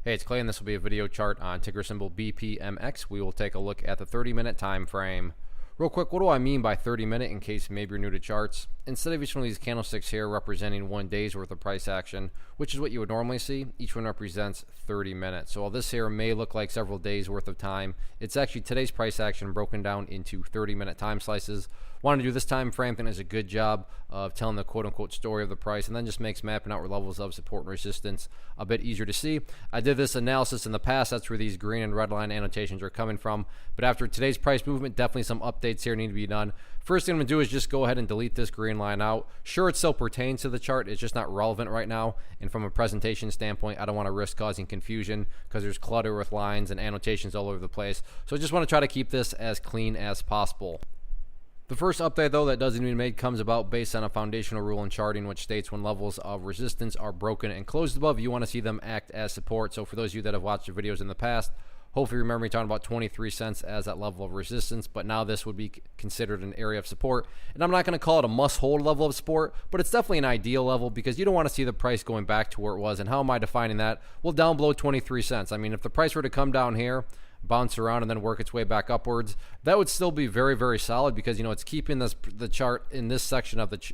Hey, it's Clay, and this will be a video chart on ticker symbol BPMX. We will take a look at the 30-minute time frame. Real quick, what do I mean by 30-minute in case maybe you're new to charts? Instead of each one of these candlesticks here representing 1 day's worth of price action, which is what you would normally see, each one represents 30 minutes. So while this here may look like several days worth of time, it's actually today's price action broken down into 30-minute time slices. Wanted to do this time frame, think does a good job of telling the quote-unquote story of the price, and then just makes mapping out levels of support and resistance a bit easier to see. I did this analysis in the past. That's where these green and red line annotations are coming from. But after today's price movement, definitely some updates here need to be done. First thing I'm going to do is just go ahead and delete this green line out. Sure, it still pertains to the chart. It's just not relevant right now. And from a presentation standpoint, I don't want to risk causing confusion because there's clutter with lines and annotations all over the place. So I just want to try to keep this as clean as possible. The first update, though, that does need to be made comes about based on a foundational rule in charting, which states when levels of resistance are broken and closed above, you want to see them act as support. So for those of you that have watched the videos in the past, hopefully remember me talking about 23 cents as that level of resistance, but now this would be considered an area of support. And I'm not going to call it a must-hold level of support, but it's definitely an ideal level because you don't want to see the price going back to where it was. And how am I defining that? Well, down below 23 cents. I mean, if the price were to come down here, bounce around and then work its way back upwards, that would still be very, very solid because it's keeping the chart in this section of the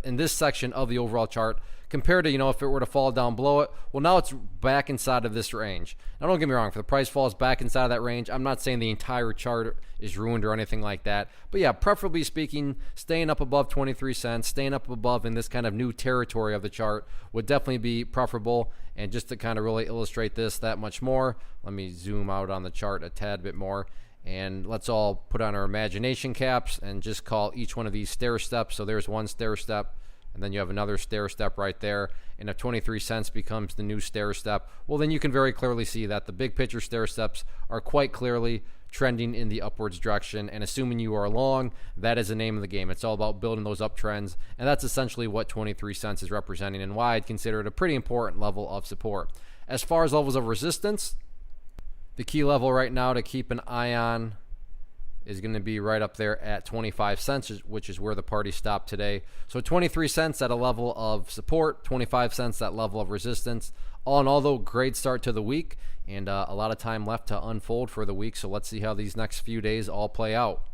in this section of the overall chart compared to if it were to fall down below it. Well, now it's back inside of this range. Now don't get me wrong, if the price falls back inside of that range, I'm not saying the entire chart is ruined or anything like that, but yeah, preferably speaking, staying up above 23 cents, staying up above in this kind of new territory of the chart would definitely be preferable. And just to kind of really illustrate this that much more, let me zoom out on the chart a tad bit more, and let's all put on our imagination caps and just call each one of these stair steps. So there's one stair step, and then you have another stair step right there. And if 23 cents becomes the new stair step, well, then you can very clearly see that the big picture stair steps are quite clearly trending in the upwards direction. And assuming you are long, that is the name of the game. It's all about building those uptrends, and that's essentially what 23 cents is representing and why I'd consider it a pretty important level of support. As far as levels of resistance, the key level right now to keep an eye on is going to be right up there at 25 cents, which is where the party stopped today. So 23 cents at a level of support, 25 cents that level of resistance. All in all, though, great start to the week, and a lot of time left to unfold for the week. So let's see how these next few days all play out.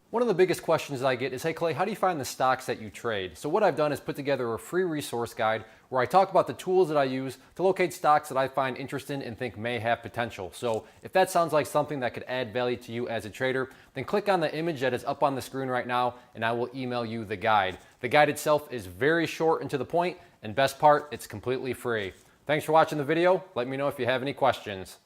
One of the biggest questions I get is, hey Clay, how do you find the stocks that you trade? So what I've done is put together a free resource guide where I talk about the tools that I use to locate stocks that I find interesting and think may have potential. So if that sounds like something that could add value to you as a trader, then click on the image that is up on the screen right now and I will email you the guide. The guide itself is very short and to the point, and best part, it's completely free. Thanks for watching the video. Let me know if you have any questions.